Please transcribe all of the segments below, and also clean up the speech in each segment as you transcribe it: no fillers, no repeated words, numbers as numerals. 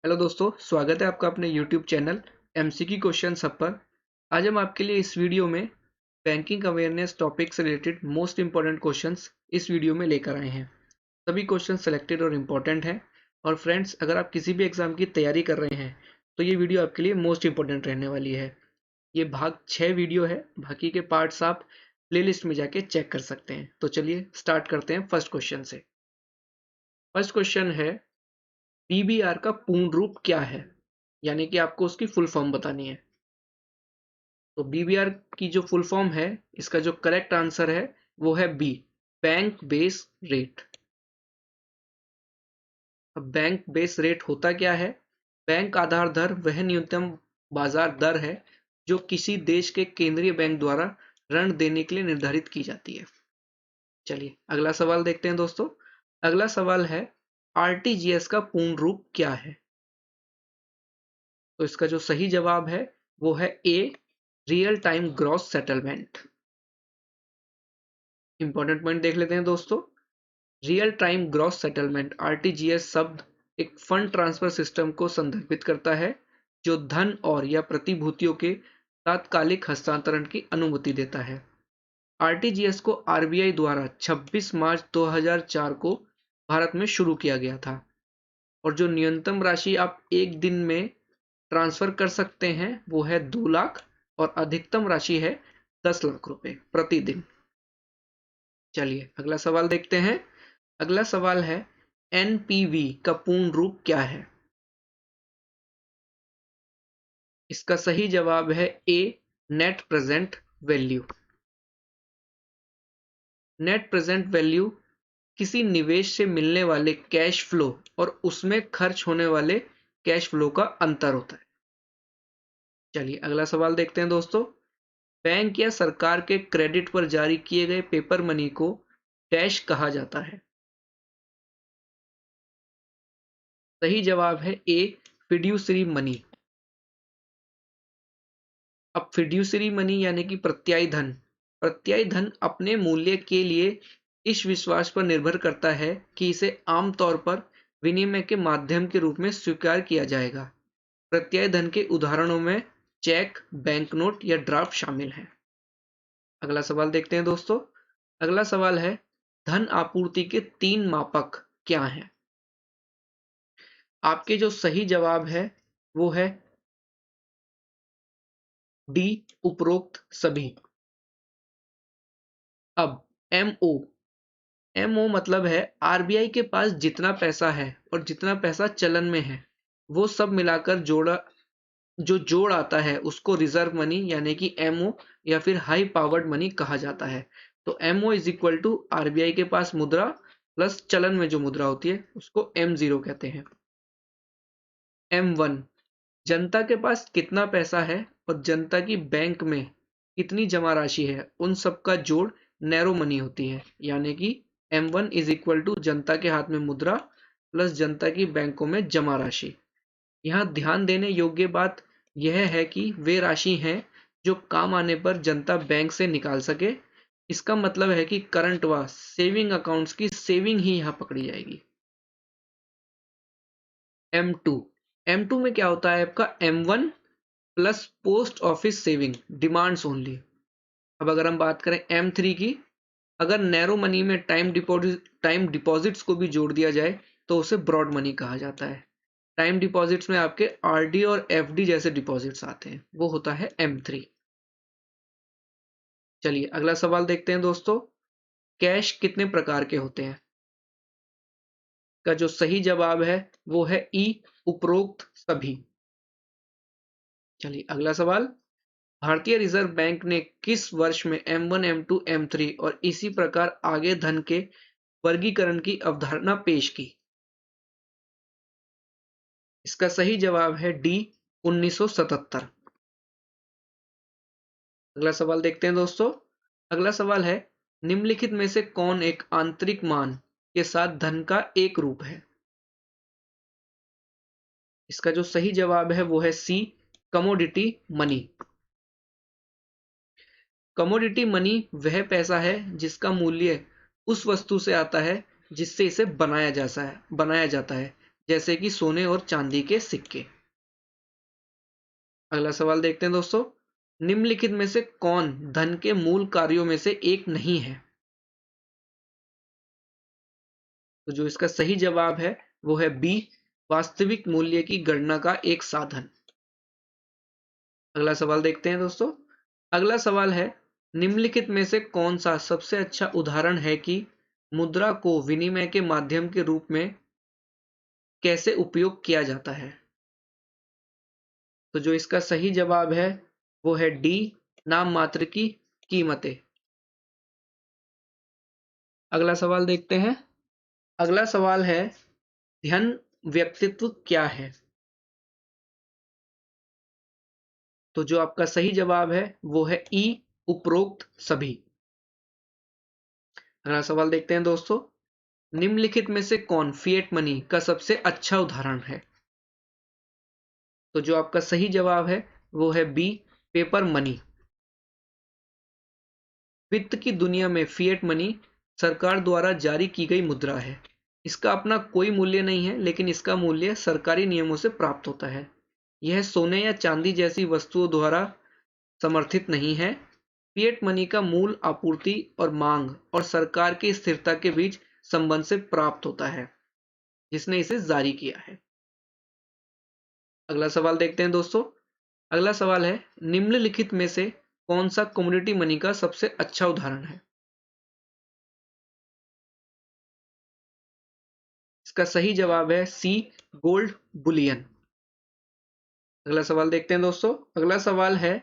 Hello दोस्तों, स्वागत है आपका अपने YouTube चैनल एमसीक्यू क्वेश्चन सब पर। आज हम आपके लिए इस वीडियो में बैंकिंग अवेयरनेस टॉपिक से रिलेटेड मोस्ट इंपॉर्टेंट क्वेश्चंस इस वीडियो में लेकर आए हैं। सभी क्वेश्चन सेलेक्टेड और इम्पोर्टेंट हैं। और फ्रेंड्स, अगर आप किसी भी एग्जाम की तैयारी कर रहे हैं तो ये वीडियो आपके लिए मोस्ट इंपॉर्टेंट रहने वाली है। ये भाग 6 वीडियो है, बाकी के पार्ट्स आप प्लेलिस्ट में जाके चेक कर सकते हैं। तो चलिए स्टार्ट करते हैं फर्स्ट क्वेश्चन से। फर्स्ट क्वेश्चन है, पीबीआर का पूर्ण रूप क्या है, यानी कि आपको उसकी फुल फॉर्म बतानी है। तो बीबीआर की जो फुल फॉर्म है, इसका जो करेक्ट आंसर है वो है बी, बैंक बेस रेट। अब बैंक बेस रेट होता क्या है? बैंक आधार दर वह न्यूनतम बाजार दर है जो किसी देश के केंद्रीय बैंक द्वारा ऋण देने के लिए निर्धारित की जाती है। चलिए अगला सवाल देखते हैं दोस्तों। अगला सवाल है, आरटीजीएस का पूर्ण रूप क्या है? तो इसका जो सही जवाब है वो है A, real time gross settlement. Important point देख लेते हैं दोस्तों। Real time gross settlement RTGS शब्द एक फंड ट्रांसफर सिस्टम को संदर्भित करता है जो धन और या प्रतिभूतियों के तात्कालिक हस्तांतरण की अनुमति देता है। आरटीजीएस को आरबीआई द्वारा 26 मार्च 2004 को भारत में शुरू किया गया था और जो न्यूनतम राशि आप एक दिन में ट्रांसफर कर सकते हैं वो है 2 लाख और अधिकतम राशि है 10 लाख रुपए प्रतिदिन। चलिए अगला सवाल देखते हैं। अगला सवाल है, एनपीवी का पूर्ण रूप क्या है? इसका सही जवाब है A, net present value. Net present value किसी निवेश से मिलने वाले कैश फ्लो और उसमें खर्च होने वाले कैश फ्लो का अंतर होता है। चलिए अगला सवाल देखते हैं दोस्तों। बैंक या सरकार के क्रेडिट पर जारी किए गए पेपर मनी को डैश कहा जाता है। सही जवाब है ए, फिड्यूसरी मनी। अब फिड्यूसरी मनी यानी कि प्रत्यायी धन अपने मूल्य के लिए इस विश्वास पर निर्भर करता है कि इसे आमतौर पर विनिमय के माध्यम के रूप में स्वीकार किया जाएगा। प्रत्यायी धन के उदाहरणों में चेक, बैंकनोट या ड्राफ्ट शामिल हैं। अगला सवाल देखते हैं दोस्तों। अगला सवाल है, धन आपूर्ति के 3 मापक क्या हैं? आपके जो सही जवाब है वो है डी, उपरोक्त सभी। अब एमओ, एमओ मतलब है आरबीआई के पास जितना पैसा है और जितना पैसा चलन में है वो सब मिलाकर जोड़ आता है उसको रिजर्व मनी यानी कि एमओ या फिर हाई पावर्ड मनी कहा जाता है। तो MO is equal to RBI के पास मुद्रा प्लस चलन में जो मुद्रा होती है उसको एम जीरो कहते हैं। एम वन, जनता के पास कितना पैसा है और जनता की बैंक में कितनी जमा राशि है उन सब का जोड़ नैरो मनी होती है, यानी कि M1 इज इक्वल टू जनता के हाथ में मुद्रा प्लस जनता की बैंकों में जमा राशि। यहाँ ध्यान देने योग्य बात यह है कि वे राशि हैं जो काम आने पर जनता बैंक से निकाल सके। इसका मतलब है कि करंट व सेविंग अकाउंट्स की सेविंग ही यहाँ पकड़ी जाएगी। M2, M2 में क्या होता है आपका M1 plus post office saving demands only. अब अगर हम बात करें M3 की, अगर नैरो मनी में टाइम डिपॉजिट्स को भी जोड़ दिया जाए तो उसे ब्रॉड मनी कहा जाता है। टाइम डिपॉजिट्स में आपके आरडी और एफडी जैसे डिपॉजिट्स आते हैं, वो होता है M3। चलिए अगला सवाल देखते हैं दोस्तों। कैश कितने प्रकार के होते हैं? का जो सही जवाब है वो है ई, उपरोक्त सभी। चलिए अगला सवाल, भारतीय रिजर्व बैंक ने किस वर्ष में M1, M2, M3 और इसी प्रकार आगे धन के वर्गीकरण की अवधारणा पेश की? इसका सही जवाब है डी, 1977। अगला सवाल देखते हैं दोस्तों। अगला सवाल है, निम्नलिखित में से कौन एक आंतरिक मान के साथ धन का एक रूप है? इसका जो सही जवाब है वो है सी, कमोडिटी मनी। कमोडिटी मनी वह पैसा है जिसका मूल्य उस वस्तु से आता है जिससे इसे बनाया जाता है। जैसे कि सोने और चांदी के सिक्के। अगला सवाल देखते हैं दोस्तों, निम्नलिखित में से कौन धन के मूल कार्यों में से एक नहीं है? तो जो इसका सही जवाब है वो है बी, वास्तविक मूल्य की गणना का एक साधन। अगला सवाल देखते हैं दोस्तों। अगला सवाल है, निम्नलिखित में से कौन सा सबसे अच्छा उदाहरण है कि मुद्रा को विनिमय के माध्यम के रूप में कैसे उपयोग किया जाता है? तो जो इसका सही जवाब है वो है डी, नाम मात्र की कीमतें। अगला सवाल देखते हैं। अगला सवाल है, धन व्यक्तित्व क्या है? तो जो आपका सही जवाब है वो है ई, उपरोक्त सभी। अगला सवाल देखते हैं दोस्तों, निम्नलिखित में से कौन फिएट मनी का सबसे अच्छा उदाहरण है? तो जो आपका सही जवाब है वो है बी, पेपर मनी। वित्त की दुनिया में फिएट मनी सरकार द्वारा जारी की गई मुद्रा है। इसका अपना कोई मूल्य नहीं है, लेकिन इसका मूल्य सरकारी नियमों से प्राप्त होता है। यह सोने या चांदी जैसी वस्तुओं द्वारा समर्थित नहीं है। फिएट मनी का मूल आपूर्ति और मांग और सरकार की स्थिरता के बीच संबंध से प्राप्त होता है, जिसने इसे जारी किया है। अगला सवाल देखते हैं दोस्तों। अगला सवाल है, निम्नलिखित में से कौन सा कम्युनिटी मनी का सबसे अच्छा उदाहरण है? इसका सही जवाब है सी, गोल्ड बुलियन। अगला सवाल देखते हैं दोस्तों। अगला सवाल है,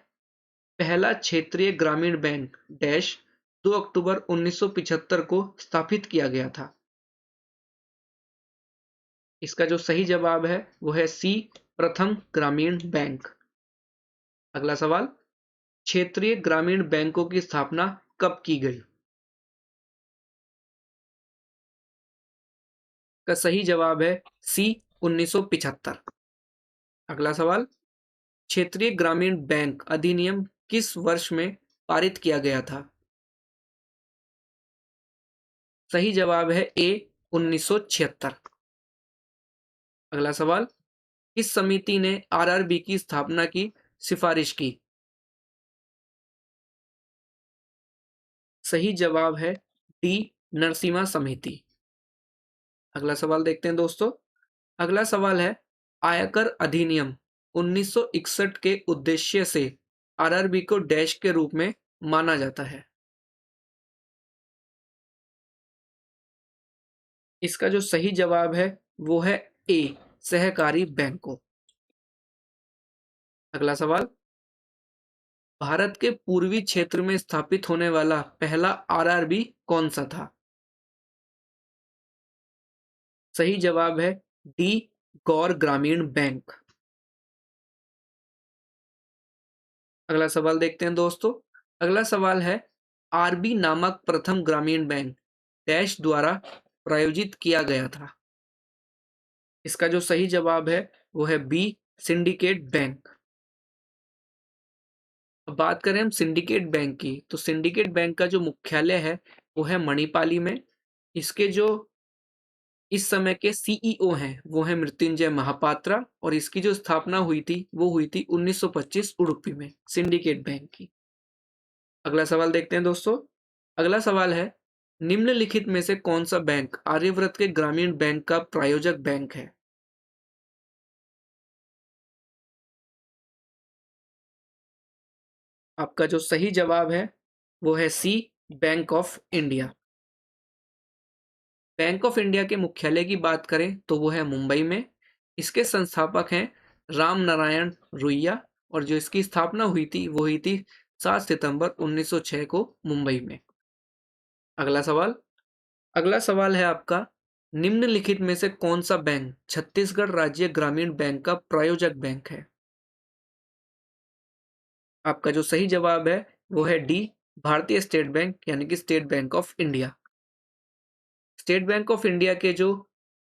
पहला क्षेत्रीय ग्रामीण बैंक डैश 2 अक्टूबर 1975 को स्थापित किया गया था। इसका जो सही जवाब है वो है सी, प्रथम ग्रामीण बैंक। अगला सवाल, क्षेत्रीय ग्रामीण बैंकों की स्थापना कब की गई? का सही जवाब है सी, 1975। अगला सवाल, क्षेत्रीय ग्रामीण बैंक अधिनियम किस वर्ष में पारित किया गया था? सही जवाब है ए, 1976। अगला सवाल, किस समिति ने आरआरबी की स्थापना की सिफारिश की? सही जवाब है डी, नरसिम्हा समिति। अगला सवाल देखते हैं दोस्तों। अगला सवाल है, आयकर अधिनियम 1961 के उद्देश्य से आरआरबी को डैश के रूप में माना जाता है। इसका जो सही जवाब है वो है ए, सहकारी बैंकों। अगला सवाल, भारत के पूर्वी क्षेत्र में स्थापित होने वाला पहला आरआरबी कौन सा था? सही जवाब है डी, गौर ग्रामीण बैंक। अगला सवाल देखते हैं दोस्तों। अगला सवाल है, आरबी नामक प्रथम ग्रामीण बैंक डैश द्वारा प्रायोजित किया गया था। इसका जो सही जवाब है वो है बी, सिंडिकेट बैंक। अब बात करें हम सिंडिकेट बैंक की, तो सिंडिकेट बैंक का जो मुख्यालय है वो है मणिपाली में। इसके जो इस समय के सीईओ हैं वो है मृत्युंजय महापात्रा, और इसकी जो स्थापना हुई थी वो हुई थी 1925 उडुपी में, सिंडिकेट बैंक की। अगला सवाल देखते हैं दोस्तों। अगला सवाल है, निम्नलिखित में से कौन सा बैंक आर्यव्रत के ग्रामीण बैंक का प्रायोजक बैंक है? आपका जो सही जवाब है वो है C, bank of India. Bank of India के मुख्यालय की बात करें तो वो है मुंबई में। इसके संस्थापक हैं राम नारायण रुइया, और जो इसकी स्थापना हुई थी वो हुई थी 7 सितंबर 1906 को मुंबई में। अगला सवाल। अगला सवाल है आपका, निम्नलिखित में से कौन सा बैंक छत्तीसगढ़ राज्य ग्रामीण बैंक का प्रायोजक बैंक है? आपका जो सही जवाब है वो है डी, भारतीय स्टेट बैंक, यानी कि state bank of India. State bank of India के जो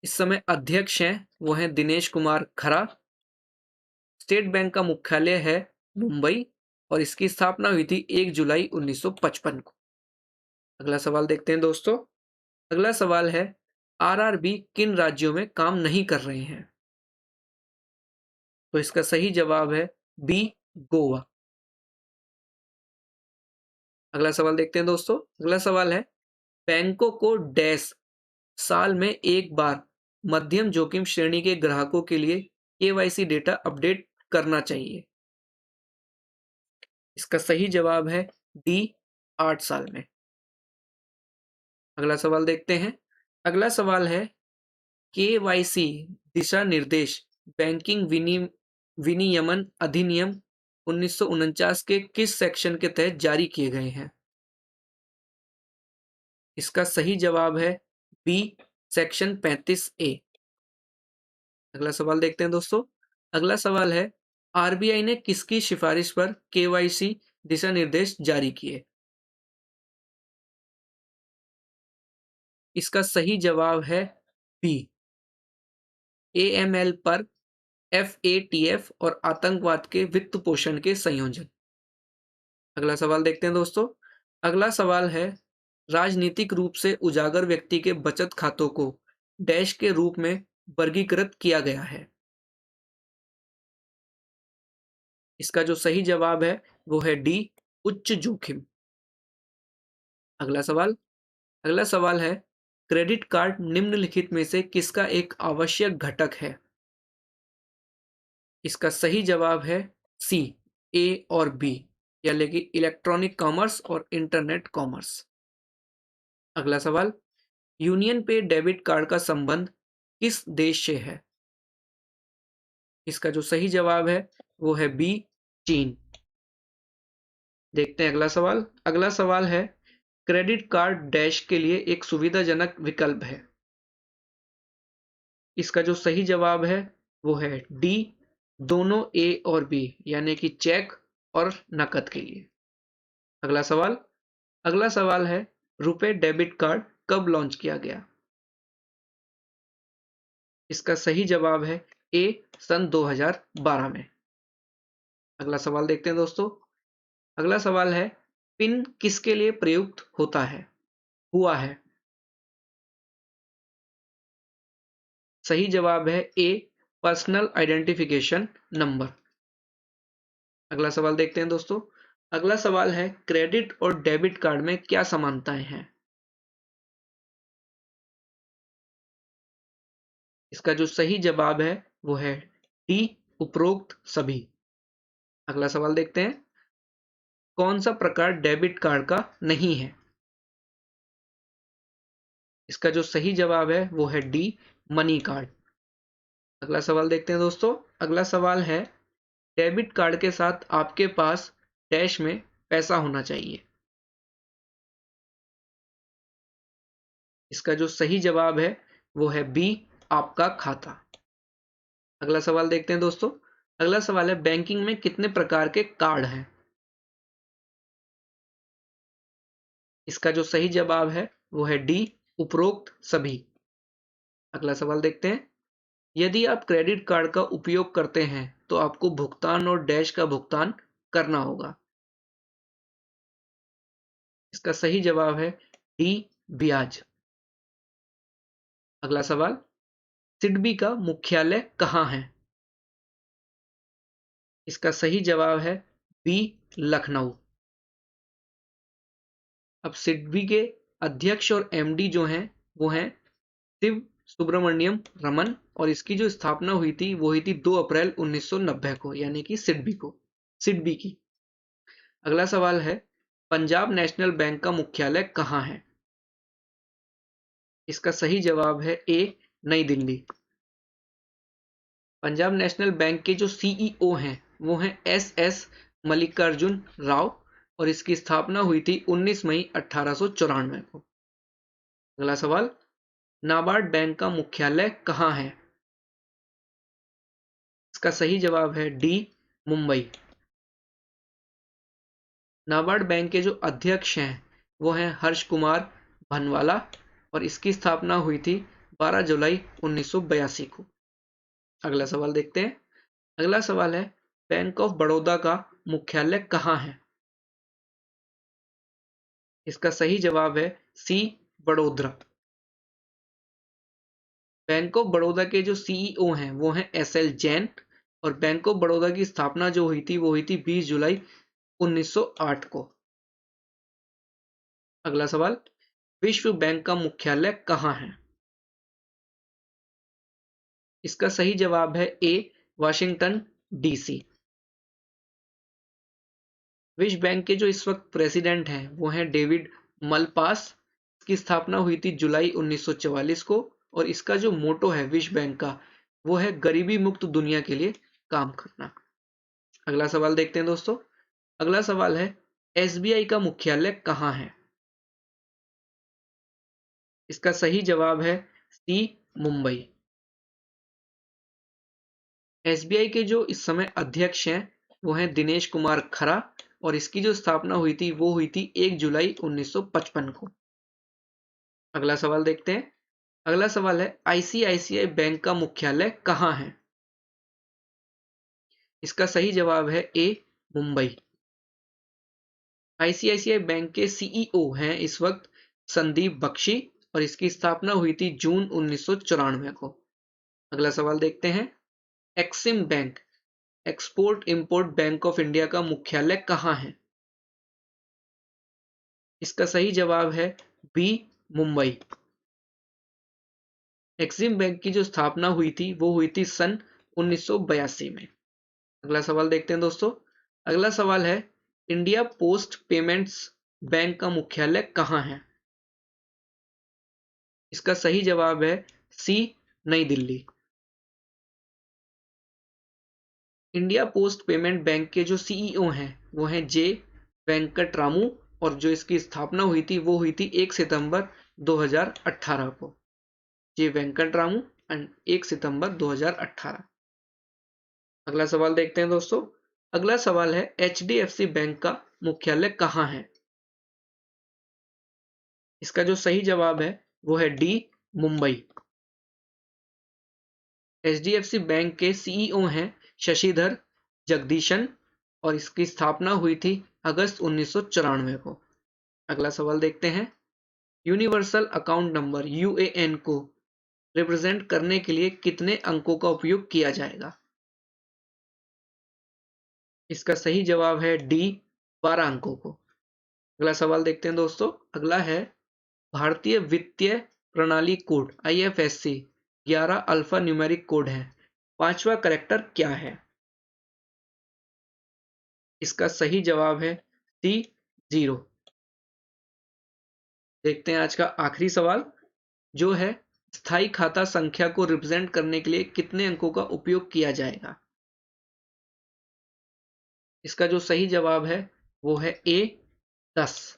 इस समय अध्यक्ष हैं वो हैं दिनेश कुमार खरा। स्टेट बैंक का मुख्यालय है मुंबई, और इसकी स्थापना हुई थी 1 जुलाई 1955 को। अगला सवाल देखते हैं दोस्तों। अगला सवाल है, आरआरबी किन राज्यों में काम नहीं कर रहे हैं? तो इसका सही जवाब है बी, गोवा। अगला सवाल देखते हैं दोस्तों। अगला सवाल है, बैंकों को डैश साल में एक बार मध्यम जोखिम श्रेणी के ग्राहकों के लिए केवाईसी डेटा अपडेट करना चाहिए? इसका सही जवाब है डी, 8 साल में। अगला सवाल देखते हैं। अगला सवाल है, केवाईसी दिशा निर्देश बैंकिंग विनियमन अधिनियम 1949 के किस सेक्शन के तहत जारी किए गए हैं? इसका सही जवाब है बी, सेक्शन 35A। अगला सवाल देखते हैं दोस्तों। अगला सवाल है, आरबीआई ने किसकी सिफारिश पर केवाईसी दिशा निर्देश जारी किए? इसका सही जवाब है बी, एएमएल पर एफएटीएफ और आतंकवाद के वित्त पोषण के संयोजन। अगला सवाल देखते हैं दोस्तों। अगला सवाल है, राजनीतिक रूप से उजागर व्यक्ति के बचत खातों को डैश के रूप में वर्गीकृत किया गया है? इसका जो सही जवाब है वो है डी, उच्च जोखिम। अगला सवाल। अगला सवाल है, क्रेडिट कार्ड निम्नलिखित में से किसका एक आवश्यक घटक है? इसका सही जवाब है सी, ए और बी, यानी कि इलेक्ट्रॉनिक कॉमर्स और इंटरनेट कॉमर्स। अगला सवाल, यूनियन पे डेबिट कार्ड का संबंध किस देश से है? इसका जो सही जवाब है वो है बी, चीन। देखते हैं अगला सवाल। अगला सवाल है, क्रेडिट कार्ड डैश के लिए एक सुविधाजनक विकल्प है? इसका जो सही जवाब है वो है डी, दोनों ए और बी, यानी कि चेक और नकद के लिए। अगला सवाल। अगला सवाल है, रुपे डेबिट कार्ड कब लॉन्च किया गया? इसका सही जवाब है ए, सन 2012 में। अगला सवाल देखते हैं दोस्तों। अगला सवाल है, पिन किसके लिए प्रयुक्त होता है, हुआ है? सही जवाब है ए, पर्सनल आइडेंटिफिकेशन नंबर। अगला सवाल देखते हैं दोस्तों। अगला सवाल है, क्रेडिट और डेबिट कार्ड में क्या समानताएं हैं? इसका जो सही जवाब है वो है डी, उपरोक्त सभी। अगला सवाल देखते हैं। कौन सा प्रकार डेबिट कार्ड का नहीं है? इसका जो सही जवाब है वो है डी, मनी कार्ड। अगला सवाल देखते हैं दोस्तों। अगला सवाल है, डेबिट कार्ड के साथ आपके पास डैश में पैसा होना चाहिए? इसका जो सही जवाब है वो है बी, आपका खाता। अगला सवाल देखते हैं दोस्तों। अगला सवाल है, बैंकिंग में कितने प्रकार के कार्ड हैं? इसका जो सही जवाब है वो है डी, उपरोक्त सभी। अगला सवाल देखते हैं। यदि आप क्रेडिट कार्ड का उपयोग करते हैं तो आपको भुगतान और डैश का भुगतान करना होगा? इसका सही जवाब है डी, ब्याज। अगला सवाल, सिडबी का मुख्यालय कहाँ है? इसका सही जवाब है बी, लखनऊ। अब सिडबी के अध्यक्ष और एमडी जो हैं वो हैं शिव सुब्रमण्यम रमन, और इसकी जो स्थापना हुई थी वो हुई थी 2 अप्रैल 1990 को, यानी कि सिडबी की। अगला सवाल है, पंजाब नेशनल बैंक का मुख्यालय कहाँ है? इसका सही जवाब है ए, नई दिल्ली। पंजाब नेशनल बैंक के जो सीईओ हैं वो हैं एस मल्लिकार्जुन राव, और इसकी स्थापना हुई थी 19 मई 1894 को। अगला सवाल, नाबार्ड बैंक का मुख्यालय कहाँ है? इसका सही जवाब है डी, मुंबई। नाबार्ड बैंक के जो अध्यक्ष हैं वो हैं हर्ष कुमार भनवाला, और इसकी स्थापना हुई थी 12 जुलाई 1982 को। अगला सवाल देखते हैं। अगला सवाल है, बैंक ऑफ बड़ौदा का मुख्यालय कहाँ है? इसका सही जवाब है सी, बड़ोदरा। बैंक ऑफ बड़ौदा के जो सीईओ हैं वो हैं एसएल जैन, और बैंक ऑफ बड़ौदा की स्थापना जो हुई थी वो हुई थी 20 जुलाई 1908 को। अगला सवाल, विश्व बैंक का मुख्यालय कहाँ है? इसका सही जवाब है ए, वाशिंगटन डीसी। विश्व बैंक के जो इस वक्त प्रेसिडेंट हैं वो हैं डेविड मलपास। इसकी स्थापना हुई थी जुलाई 1944 को, और इसका जो मोटो है विश्व बैंक का वो है गरीबी मुक्त दुनिया के लिए काम करना। अगला सवाल देखते हैं दोस्तों। अगला सवाल है, एसबीआई का मुख्यालय कहाँ है? इसका सही जवाब है सी, मुंबई। एसबीआई के जो इस समय अध्यक्ष हैं वो हैं दिनेश कुमार खरा, और इसकी जो स्थापना हुई थी वो हुई थी 1 जुलाई 1955 को। अगला सवाल देखते हैं। अगला सवाल है, आईसीआईसीआई बैंक का मुख्यालय कहाँ है? इसका सही जवाब है ए, मुंबई। आईसीआईसीआई बैंक के सीईओ हैं इस वक्त संदीप बख्शी, और इसकी स्थापना हुई थी जून 1994 को। अगला सवाल देखते हैं। Exim bank, export import bank of India का मुख्यालय कहाँ है? इसका सही जवाब है बी, मुंबई। एक्सिम बैंक की जो स्थापना हुई थी वो हुई थी सन 1982 में। अगला सवाल देखते हैं दोस्तों। अगला सवाल है, इंडिया पोस्ट पेमेंट्स बैंक का मुख्यालय कहाँ है? इसका सही जवाब है सी, नई Delhi. India post payment bank के जो सीईओ हैं वो हैं जे वेंकट रामू, और जो इसकी स्थापना हुई थी वो हुई थी 1 सितंबर 2018 को। जे वेंकट रामू एंड 1 सितंबर 2018। अगला सवाल देखते हैं दोस्तों। अगला सवाल है, एचडीएफसी बैंक का मुख्यालय कहाँ है? इसका जो सही जवाब है वो है डी, मुंबई। एचडीएफसी बैंक के सीईओ हैं शशिधर जगदीशन, और इसकी स्थापना हुई थी अगस्त 1994 को। अगला सवाल देखते हैं। यूनिवर्सल अकाउंट नंबर यूएएन को रिप्रेजेंट करने के लिए कितने अंकों का उपयोग किया जाएगा? इसका सही जवाब है डी, 12 अंकों को। अगला सवाल देखते हैं दोस्तों। अगला है, भारतीय वित्तीय प्रणाली code IFSC 11 alpha numeric code है, पांचवा करेक्टर क्या है? इसका सही जवाब है सी, 0। देखते हैं आज का आखिरी सवाल, जो है स्थायी खाता संख्या को रिप्रेजेंट करने के लिए कितने अंकों का उपयोग किया जाएगा? इसका जो सही जवाब है वो है ए, 10।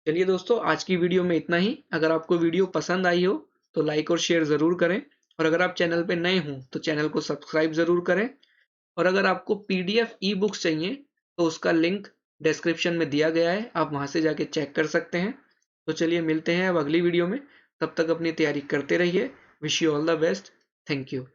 चलिए दोस्तों, आज की वीडियो में इतना ही। अगर आपको वीडियो पसंद आई हो तो लाइक और शेयर ज़रूर करें, और अगर आप चैनल पे नए हों तो चैनल को सब्सक्राइब ज़रूर करें। और अगर आपको पीडीएफ ई बुक्स चाहिए तो उसका लिंक डिस्क्रिप्शन में दिया गया है, आप वहां से जाके चेक कर सकते हैं। तो चलिए मिलते हैं अब अगली वीडियो में। तब तक अपनी तैयारी करते रहिए। Wish you all the best. Thank you.